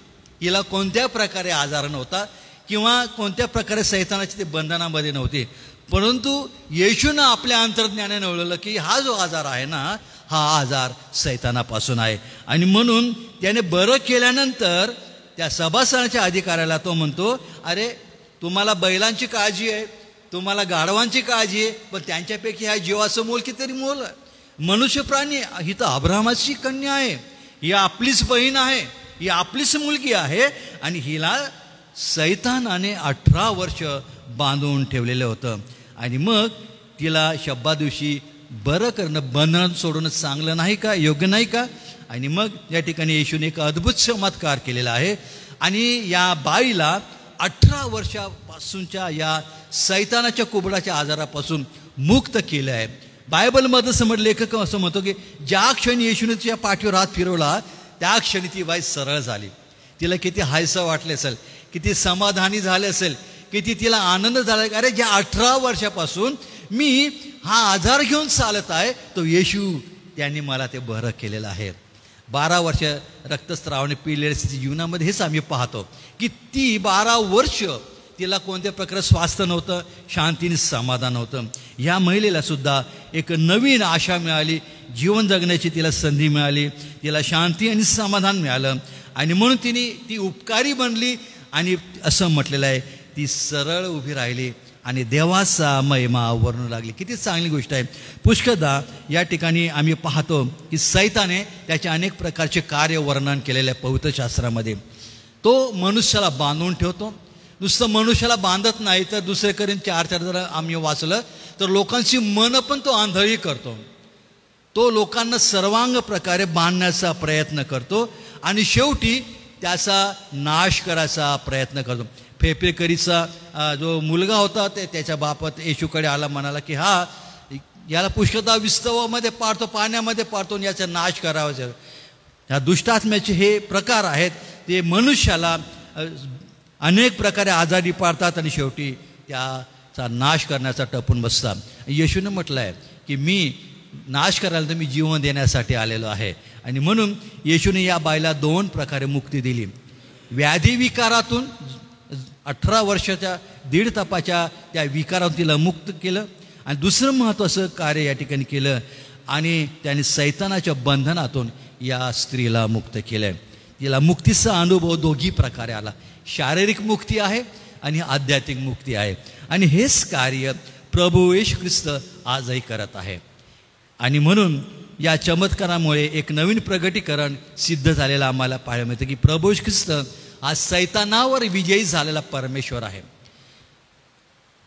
हिला कोणत्या प्रकारे आजार नव्हता किंवा कोणत्या प्रकारे सैतानाची ते बंधनामध्ये नव्हते. परंतु येशूनं आपल्या अंतर्ज्ञानाने ओळखलं की हा जो आजार आहे ना, हा आजार सैतानापासून आहे. आणि म्हणून त्याने बरं केल्यानंतर त्या सभासदाच्या अधिकाऱ्याला तो म्हणतो, अरे तुम्हाला बैलांची काळजी आहे, तुम्हाला गाढवांची काळजी आहे, पण त्यांच्यापैकी ह्या जीवाचं मोल कितीतरी मोल आहे. मनुष्य प्राणी, ही तर अब्राहमाची कन्या आहे, ही आपलीच बहीण आहे, ही आपलीच मुलगी आहे आणि हिला सैतानाने 18 वर्ष बांधून ठेवलेलं होतं. आणि मग तिला शब्बा दिवशी बरं करणं, बंधन सोडणं चांगलं नाही का, योग्य नाही का? आणि मग या ठिकाणी येशूने एक अद्भुत चमत्कार केलेला आहे आणि या बाईला 18 वर्षापासूनच्या या सैतानाच्या कुबडाच्या आजारापासून मुक्त केलं आहे. बायबलमध्ये समज लेखक असं म्हणतो की ज्या क्षणी येशूने तिच्या पाठीवर हात फिरवला त्या क्षणी ती बाई सरळ झाली. तिला किती हायसं वाटले असेल, किती समाधानी झाले असेल, किती तिला आनंद झाला. अरे ज्या 18 वर्षापासून मी हा आजार घेऊन चालत आहे तो येशू त्यांनी मला ते बरं केलेलं आहे. 12 वर्ष रक्तस्रावाने पिळलेल्या जीवनामध्ये हेच आम्ही पाहतो की ती 12 वर्ष तिला कोणत्या प्रकारे स्वास्थ्य नव्हतं, शांतीने समाधान नव्हतं. ह्या महिलेला सुद्धा एक नवीन आशा मिळाली, जीवन जगण्याची तिला संधी मिळाली, तिला शांती आणि समाधान मिळालं आणि म्हणून ती उपकारी बनली. आणि असं म्हटलेलं आहे ती सरळ उभी राहिली आणि देवाचा महिमा वर्णू लागली. किती चांगली गोष्ट आहे. पुष्कळदा या ठिकाणी आम्ही पाहतो की सैताने त्याचे अनेक प्रकारचे कार्य वर्णन केलेले आहे पवित्र शास्त्रामध्ये. तो मनुष्याला बांधून ठेवतो. नुसतं मनुष्याला बांधत नाही तर दुसरेकडे 4 जर आम्ही वाचलं तर लोकांची मनं पण तो आंधळी करतो. तो लोकांना सर्वांग प्रकारे बांधण्याचा प्रयत्न करतो आणि शेवटी त्याचा नाश करायचा प्रयत्न करतो. फेपेकरीचा जो मुलगा होता त्याच्या बापात येशूकडे आला, म्हणाला की याला पुष्कळदा विस्तवामध्ये पाडतो, पाण्यामध्ये पाडतो आणि याचा नाश करावा. ह्या दुष्टात्म्याचे हे प्रकार आहेत, ते मनुष्याला अनेक प्रकारे आजारी पाडतात आणि शेवटी त्याचा नाश करण्याचा टपून बसतात. येशूने म्हटलं आहे की मी नाश करायला तर मी जीवन देण्यासाठी आलेलो आहे. आणि म्हणून येशूने या बाईला 2 प्रकारे मुक्ती दिली. व्याधी विकारातून 18 वर्षाच्या 1.5 तपाच्या त्या विकारातून तिला मुक्त केलं आणि दुसरं महत्त्वाचं कार्य या ठिकाणी केलं आणि त्याने सैतानाच्या बंधनातून या स्त्रीला मुक्त केलं. तिला मुक्तीचा अनुभव दोघी प्रकारे आला. शारीरिक मुक्ती आहे आणि आध्यात्मिक मुक्ती आहे. आणि हेच कार्य प्रभू येशू ख्रिस्त आजही करत आहे. आणि म्हणून या चमत्कारामुळे एक नवीन प्रगटीकरण सिद्ध झालेलं आम्हाला पाहायला मिळतं की प्रभू येशू ख्रिस्त हा सैतानावर विजयी झालेला परमेश्वर आहे.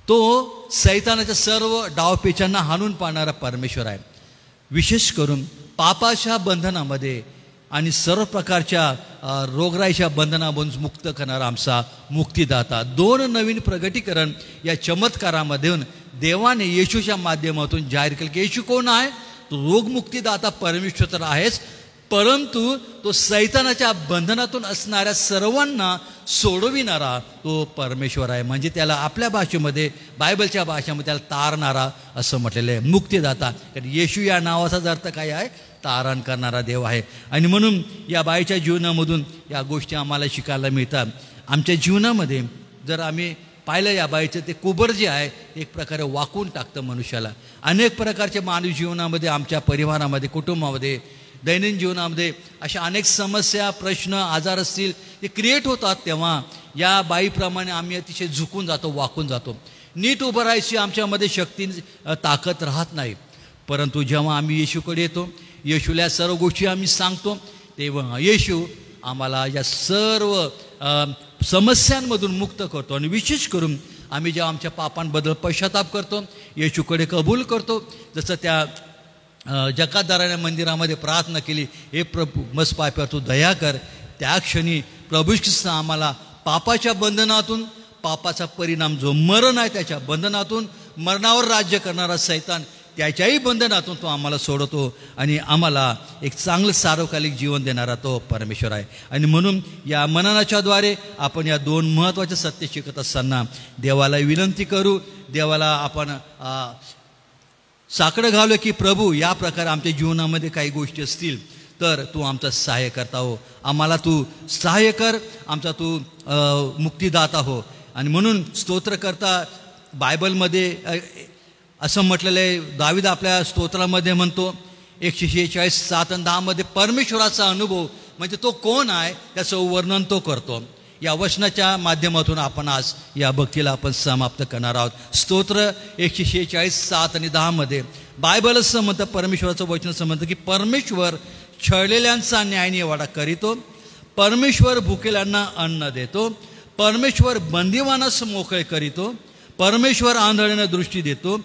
तो सैतानाच्या सर्व डावपेचांना हाणून पाडणारा परमेश्वर आहे. विशेष करून पापाच्या बंधनामध्ये आणि सर्व प्रकारच्या रोगराईच्या बंधनामधून मुक्त करणारा आमचा मुक्तिदाता. 2 नवीन प्रगटीकरण या चमत्कारामधून देवाने येशूच्या माध्यमातून जाहीर केले की येशू कोण आहे? तो रोगमुक्तीदाता परमेश्वर तर आहेच, परंतु तो सैतानाच्या बंधनातून असणाऱ्या सर्वांना सोडविणारा तो परमेश्वर आहे. म्हणजे त्याला आपल्या भाषेमध्ये, बायबलच्या भाषेमध्ये त्याला तारणारा असं म्हटलेलं आहे, मुक्तिदाता. कारण येशू या नावाचा अर्थ काय आहे? तारण करणारा देव आहे. आणि म्हणून या बाईच्या जीवनामधून या गोष्टी आम्हाला शिकायला मिळतात. आमच्या जीवनामध्ये जर आम्ही पाहिलं, या बाईचं ते कुबर जे आहे एक प्रकारे वाकून टाकतं मनुष्याला. अनेक प्रकारच्या मानवी जीवनामध्ये, आमच्या परिवारामध्ये, कुटुंबामध्ये, दैनंदिन जीवनामध्ये अशा अनेक समस्या, प्रश्न, आजार असतील ते क्रिएट होतात. तेव्हा या बाईप्रमाणे आम्ही अतिशय झुकून जातो, वाकून जातो. नीट उभं राहायची आमच्यामध्ये शक्ती, ताकद राहत नाही. परंतु जेव्हा आम्ही येशूकडे येतो, येशूला सर्व गोष्टी आम्ही सांगतो, तेव्हा येशू आम्हाला या सर्व समस्यांमधून मुक्त करतो. आणि विशेष करून आम्ही जेव्हा आमच्या पापांबद्दल पश्चाताप करतो, येशूकडे कबूल करतो, जसं त्या जकातदाराने मंदिरामध्ये प्रार्थना केली, हे प्रभू मस्त पाप्यावर तू दया कर, त्या क्षणी प्रभू ख्रिस्त आम्हाला पापाच्या बंधनातून, पापाचा परिणाम जो मरण आहे त्याच्या बंधनातून, मरणावर राज्य करणारा सैतान त्याच्याही बंधनातून तो आम्हाला सोडवतो आणि आम्हाला एक चांगलं सार्वकालिक जीवन देणारा तो परमेश्वर आहे. आणि म्हणून या मननाच्याद्वारे आपण या 2 महत्त्वाच्या सत्य शिकत असताना देवाला विनंती करू, देवाला आपण साकडं घालू की प्रभू या प्रकारे आमच्या जीवनामध्ये काही गोष्टी असतील तर तू आमचं सहाय्य करता हो, आम्हाला तू सहाय्य कर, आमचा तू मुक्तिदाता हो. आणि म्हणून स्तोत्रकर्ता बायबलमध्ये असं म्हटलेलं आहे, दावीद आपल्या स्तोत्रामध्ये म्हणतो 146:7-10 परमेश्वराचा अनुभव म्हणजे तो कोण आहे त्याचं वर्णन तो करतो. या वचनाच्या माध्यमातून आपण आज या भक्तीला आपण समाप्त करणार आहोत. स्तोत्र 146:7-10 बायबल असं म्हणतं, परमेश्वराचं वचन असं म्हणतं की परमेश्वर छळलेल्यांचा न्यायनिवाडा करीतो, परमेश्वर भुकेल्यांना अन्न देतो, परमेश्वर बंदिवानास मोकळे करीतो, परमेश्वर आंधळ्यांना दृष्टी देतो,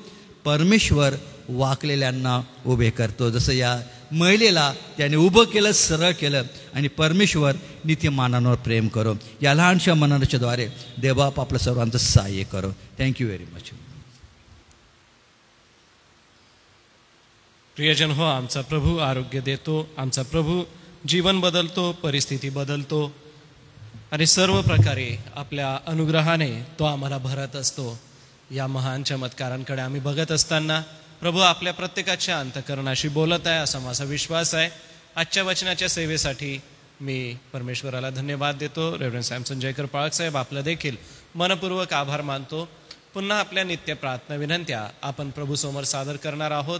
परमेश्वर वाकलेल्यांना उभे करतो. जसं या महिलेला त्याने उभं केलं, सरळ केलं आणि परमेश्वर नीतिमानांवर प्रेम करो. या लहानशा मननाच्या द्वारे देवबाप आपलं सर्वांचं सहाय्य करो. Thank you very much. प्रियजन हो, आमचा प्रभू आरोग्य देतो, आमचा प्रभू जीवन बदलतो, परिस्थिती बदलतो आणि सर्व प्रकारे आपल्या अनुग्रहाने तो आम्हाला भरत असतो. या महान चमत्कारांकडे आम्ही बघत असताना प्रभू आपल्या प्रत्येकाच्या अंतःकरणाशी बोलत आहे असा माझा विश्वास आहे. आजच्या वचनाच्या सेवेसाठी मी परमेश्वराला धन्यवाद देतो. रेव्हरंड सॅमसन जयकर पाळक साहेब आपलं देखील मनपूर्वक आभार मानतो. पुन्हा आपल्या नित्य प्रार्थना विनंत्या आपण प्रभूसमोर सादर करणार आहोत.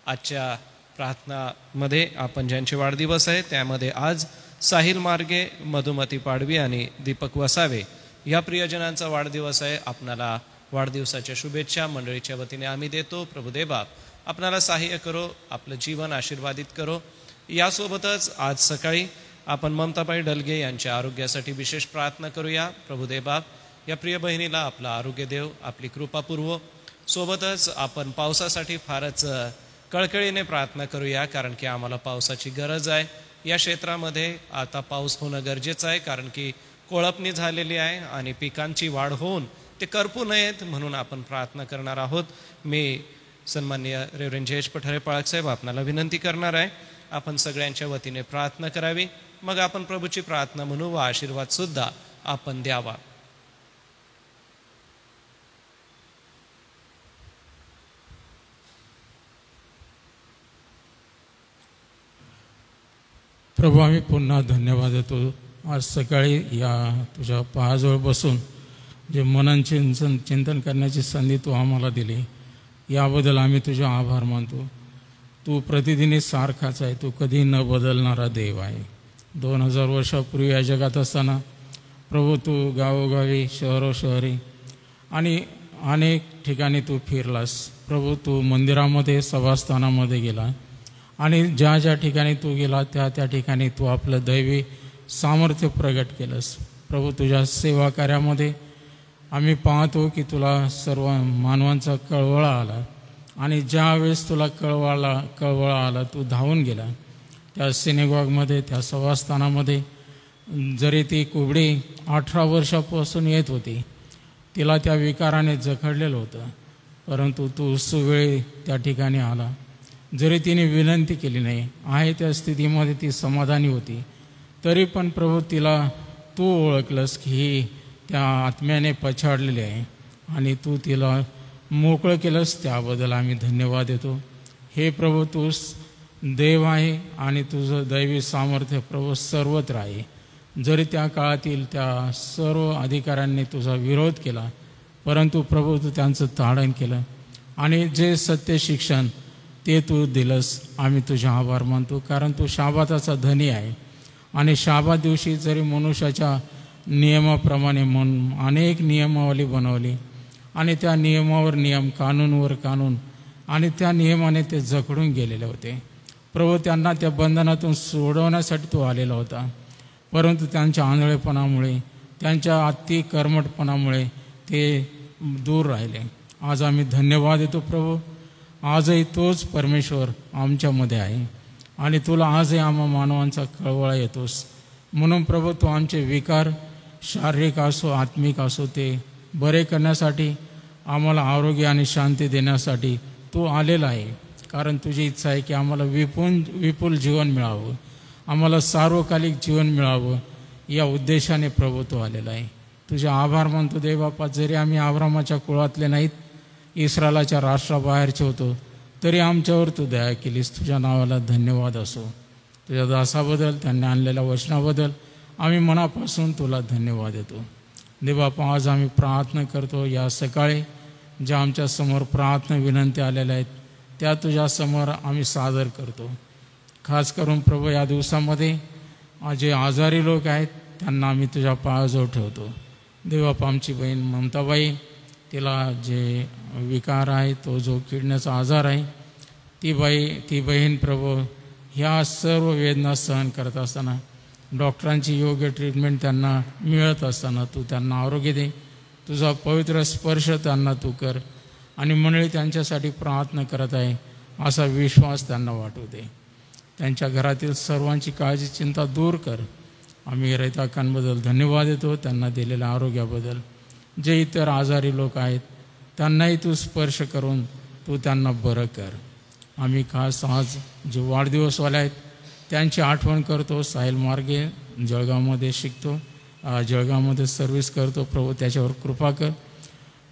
आजच्या प्रार्थनामध्ये आपण ज्यांचे वाढदिवस आहे त्यामध्ये आज साहिल मार्गे, मधुमती पाडवी आणि दीपक वसावे या प्रियजनांचा वाढदिवस आहे. आपणाला वाढदिवसाच्या शुभेच्छा मंडळीच्या वतीने आम्ही देतो. प्रभुदेवा आपणाला सहाय्य करो, आपलं जीवन आशीर्वादित करो. यासोबतच आज सकाळी आपण ममताबाई डलगे यांच्या आरोग्यासाठी विशेष प्रार्थना करूया. प्रभुदेवा या प्रिय बहिणीला आपलं आरोग्य देव, आपली कृपा पुरवो. सोबतच आपण पावसासाठी फारच कळकळीने प्रार्थना करूया, कारण की आम्हाला पावसाची गरज आहे. या क्षेत्रामध्ये आता पाऊस होणं गरजेचं आहे, कारण की कोळपणी झालेली आहे आणि पिकांची वाढ होऊन ते करपू नयेत म्हणून आपण प्रार्थना करणार आहोत. मी सन्माननीय रेव्हरंड जयेश पठारे पाळक साहेब आपणाला विनंती करणार आहे आपण सगळ्यांच्या वतीने प्रार्थना करावी. मग आपण प्रभूची प्रार्थना म्हणू व आशीर्वाद सुद्धा आपण द्यावा. प्रभू आम्ही पुन्हा धन्यवाद देतो. आज सकाळी या तुझ्या पायाजवळ बसून जे मनन चिंतन करण्याची संधी तू आम्हाला दिली याबद्दल आम्ही तुझे आभार मानतो. तू प्रतिदिनी सारखाच आहे, तू कधी न बदलणारा देव आहे. 2000 वर्षापूर्वी या जगात असताना प्रभू तू गावोगावी शहरोशहरी आणि अनेक ठिकाणी तू फिरलास. प्रभू तू मंदिरामध्ये सभास्थानामध्ये गेला आणि ज्या ज्या ठिकाणी तू गेला त्या त्या ठिकाणी तू आपलं दैवी सामर्थ्य प्रगट केलंस. प्रभू तुझ्या सेवा कार्यामध्ये आम्ही पाहतो की तुला सर्व मानवांचा कळवळा आला आणि ज्या वेळेस तुला कळवळा आला तू धावून गेला. त्या सिनेगॉगमध्ये त्या सभास्थानामध्ये जरी ती कुबडी 18 वर्षापासून येत होती, तिला त्या विकाराने जखडलेलं होतं, परंतु तू सुवेळी त्या ठिकाणी आला. जरी तिने विनंती केली नाही, आहे त्या स्थितीमध्ये ती समाधानी होती, तरी पण प्रभू तिला तू ओळखलंस की ही त्या आत्म्याने पछाडलेली आहे आणि तू तिला मोकळं केलंस. त्याबद्दल आम्ही धन्यवाद देतो. हे प्रभू तू देव आहे आणि तुझं दैवी सामर्थ्य प्रभू सर्वत्र आहे. जरी त्या काळातील त्या सर्व अधिकाऱ्यांनी तुझा विरोध केला, परंतु प्रभू तू त्यांचं ताडण केलं आणि जे सत्य शिक्षण ते तू दिलंस. आम्ही तुझे आभार मानतो, कारण तू शाबाताचा धनी आहे आणि शाबात दिवशी जरी मनुष्याच्या नियमाप्रमाणे अनेक नियमावली बनवली आणि त्या नियमावर नियम, कानूनवर कानून आणि त्या नियमाने ते जखडून गेलेले होते. प्रभू त्यांना त्या बंधनातून सोडवण्यासाठी तू आलेला होता, परंतु त्यांच्या आंधळेपणामुळे, त्यांच्या अति कर्मठपणामुळे ते दूर राहिले. आज आम्ही धन्यवाद देतो प्रभू. आजही तोच परमेश्वर आमच्यामध्ये आहे आणि तुला आजही आम्हा मानवांचा कळवळा येतोस. म्हणून प्रभू तू आमचे विकार शारीरिक असो आत्मिक असो ते बरे करण्यासाठी, आम्हाला आरोग्य आणि शांती देण्यासाठी तू आलेला आहे. कारण तुझी इच्छा आहे की आम्हाला विपुल जीवन मिळावं, आम्हाला सार्वकालिक जीवन मिळावं, या उद्देशाने प्रभू तू आलेला आहे. तुझे आभार मानतो देवबापा. जरी आम्ही अब्रामाच्या कुळातले नाहीत, इस्रायलाच्या राष्ट्राबाहेरचे होतो, तरी आमच्यावर तू दया केलीस. तुझ्या नावाला धन्यवाद असो. तुझ्या दासाबद्दल, त्यांनी आणलेल्या वचनाबद्दल आम्ही मनापासून तुला धन्यवाद देतो. देवबापा आज आम्ही प्रार्थना करतो. या सकाळी ज्या आमच्यासमोर प्रार्थना विनंती आलेल्या आहेत त्या तुझ्यासमोर आम्ही सादर करतो. खास करून प्रभू या दिवसामध्ये जे आजारी लोक आहेत त्यांना आम्ही तुझ्या पायाजवळ ठेवतो. देवबापा आमची बहीण ममताबाई, तिला जे विकार आहे, तो जो किडनीचा आजार आहे, ती बहीण प्रभू ह्या सर्व वेदना सहन करत असताना, डॉक्टरांची योग्य ट्रीटमेंट त्यांना मिळत असताना तू त्यांना आरोग्य दे. तुझा पवित्र स्पर्श त्यांना तू कर आणि मंडळी त्यांच्यासाठी प्रार्थना करत आहे असा विश्वास त्यांना वाटू दे. त्यांच्या घरातील सर्वांची काळजी चिंता दूर कर. आम्ही रैताकांबद्दल धन्यवाद देतो, त्यांना दिलेल्या आरोग्याबद्दल. जे इतर आजारी लोक आहेत त्यांनाही तू स्पर्श करून तू त्यांना बरं कर. आम्ही खास आज जे वाढदिवसवाले आहेत त्यांची आठवण करतो. साहिल मार्गे जळगावमध्ये शिकतो, जळगावमध्ये सर्व्हिस करतो. प्रभू त्याच्यावर कृपा कर.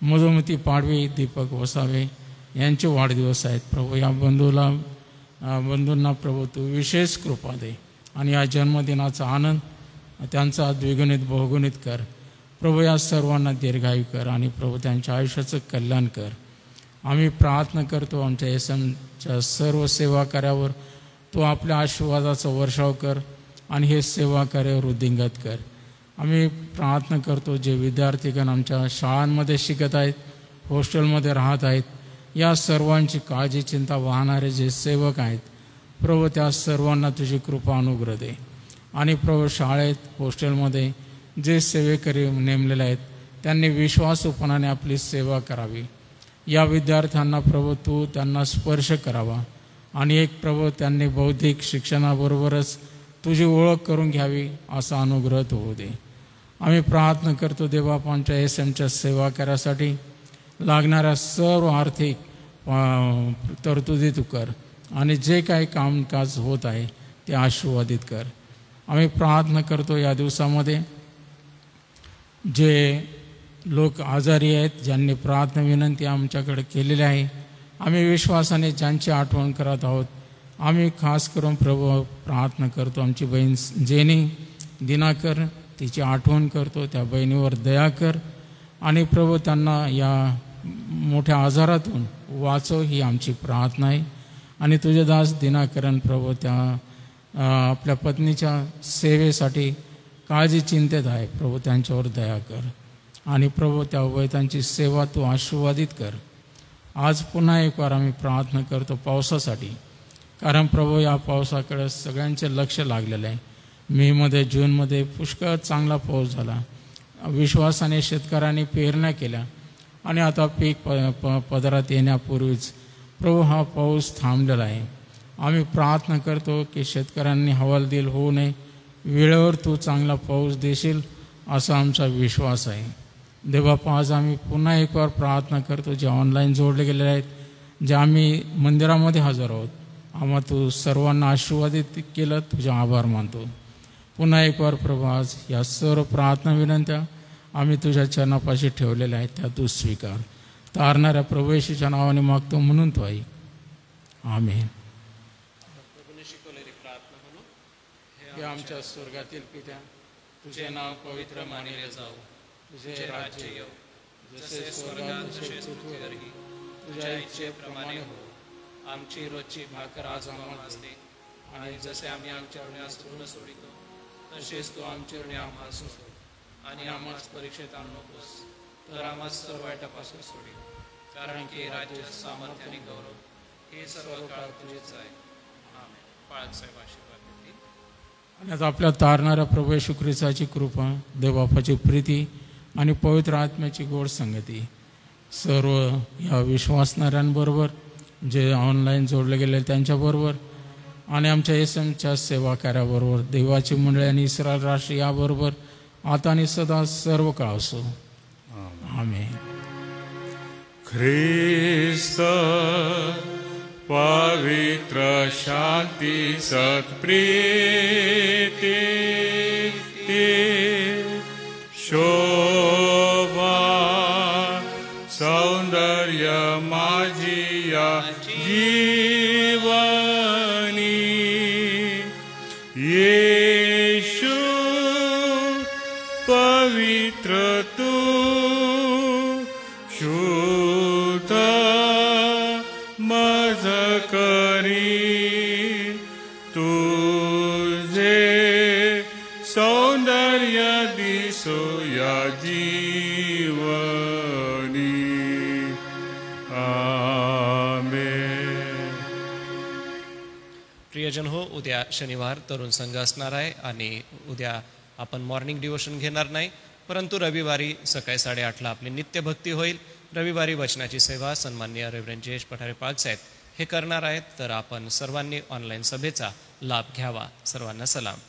मधुमती पाडवी, दीपक वसावे यांचे वाढदिवस आहेत. प्रभू या बंधूंना प्रभू तू विशेष कृपा दे आणि या जन्मदिनाचा आनंद त्यांचा द्विगुणित बहुगुणित कर. प्रभू या सर्वांना दीर्घायू कर आणि प्रभू त्यांच्या आयुष्याचं कल्याण कर. आम्ही प्रार्थना करतो आमच्या एसएमच्या सर्व सेवा कार्यावर तू आपल्या आशीर्वादाचा वर्षाव कर आणि हे सेवा कार्य वृद्धिंगत कर. आम्ही प्रार्थना करतो जे विद्यार्थीगण आमच्या शाळांमध्ये शिकत आहेत, हॉस्टेलमध्ये राहत आहेत, या सर्वांची काळजी चिंता वाहणारे जे सेवक आहेत प्रभू त्या सर्वांना तुझी कृपा अनुग्रह दे. आणि प्रभू शाळेत हॉस्टेलमध्ये जे सेवेकरी नेमलेले आहेत त्यांनी विश्वासूपणाने आपली सेवा करावी. या विद्यार्थ्यांना प्रभू तू त्यांना स्पर्श करावा आणि एक प्रभू त्यांनी बौद्धिक शिक्षणाबरोबरच तुझी ओळख करून घ्यावी असा अनुग्रह होऊ दे. आम्ही प्रार्थना करतो देवबापा आमच्या एसएमच्या सेवा कार्यासाठी लागणाऱ्या सर्व आर्थिक तरतुदी तू कर आणि जे काही कामकाज होत आहे ते आशीर्वादित कर. आम्ही प्रार्थना करतो या दिवसामध्ये जे लोक आजारी आहेत, ज्यांनी प्रार्थना विनंती आमच्याकडे केलेली आहे, आम्ही विश्वासाने ज्यांची आठवण करत आहोत, आम्ही खास करून प्रभू प्रार्थना करतो आमची बहीण जेनी दिनाकर, तिची आठवण करतो. त्या बहिणीवर दया कर आणि प्रभू त्यांना या मोठ्या आजारातून वाचव ही आमची प्रार्थना आहे. आणि तुझे दास दिनाकरन प्रभू त्या आपल्या पत्नीच्या सेवेसाठी काळजी चिंतेत आहे प्रभू त्यांच्यावर दया कर आणि प्रभू त्या उभयतांची सेवा तू आशीर्वादित कर. आज पुन्हा एक वार आम्ही प्रार्थना करतो पावसासाठी, कारण प्रभू या पावसाकडे सगळ्यांचे लक्ष लागलेलं आहे. मेमध्ये जूनमध्ये पुष्कळ चांगला पाऊस झाला, विश्वासाने शेतकऱ्यांनी पेरण्या केल्या आणि आता पीक पदरात येण्यापूर्वीच प्रभू हा पाऊस थांबलेला आहे. आम्ही प्रार्थना करतो की शेतकऱ्यांनी हवालदिल होऊ नये, वेळेवर तू चांगला पाऊस देशील असा आमचा विश्वास आहे. देवबापा आज आम्ही पुन्हा एक वार प्रार्थना करतो जे ऑनलाईन जोडले गेलेले आहेत, जे आम्ही मंदिरामध्ये हजर आहोत, आम्हा तू सर्वांना आशीर्वादित केलं, तुझे आभार मानतो. पुन्हा एक वार प्रभू आज या सर्व प्रार्थना विनंत्या आम्ही तुझ्या चरणापाशी ठेवलेल्या आहेत त्या तू स्वीकार. तारणाऱ्या प्रभू येशूच्या नावाने मागतो म्हणून तो ऐक. आमेन. हे आमच्या स्वर्गातील पित्या, तुझे नाव पवित्र मानले जाऊ, तुझे राज्य येऊ, जसे स्वर्गात तसे पृथ्वीवरही तुझ्या इच्छेप्रमाणे हो. आमची रोजची भाकर आज आम्हाला दे, आणि जसे आम्ही आमच्या ऋणास ऋण सोडितो तसेच तू आमचे ऋण आम्हाला सोड, आणि आम्हाला परीक्षेत आणू नकोस, तर आम्हाला सर्व वाईटापासून सोडी, कारण की राज्य, सामर्थ्य आणि गौरव हे सर्व काळ तुझेच आहे. आमेन. बाळासाहेब आशीर्वाद देतील. आणि आता आपल्या तारणाऱ्या प्रभू येशू ख्रिस्ताची कृपा, देवबापाची प्रीती आणि पवित्र आत्म्याची गोड संगती सर्व या विश्वासणाऱ्यांबरोबर, जे ऑनलाईन जोडले गेले त्यांच्याबरोबर, आणि आमच्या एसएमच्या सेवा कार्याबरोबर, देवाची मंडळी आणि इस्रायल राष्ट्र याबरोबर आता आणि सदा सर्व काळ असो. आमेन. ख्रिस्त पवित्र शांती सत्प्रीती शोभा सौंदर्य माझी या जीवनी येशू पवित्र तू शुद्ध मज करी तुझे सौंदर्य दिसो या जीवनी. आमेन. प्रियजन हो, उद्या शनिवार तरुण संघ असणार आहे आणि उद्या आपण मॉर्निंग डिवोशन घेणार नाही, परंतु रविवारी सकाळी 8:30 आपली नित्य भक्ती होईल. रविवारी वचनाची सेवा सन्माननीय रेव्हरंड जयेश पठारे पाग साहेब हे करणार आहेत, तर आपण सर्वांनी ऑनलाईन सभेचा लाभ घ्यावा. सर्वांना सलाम.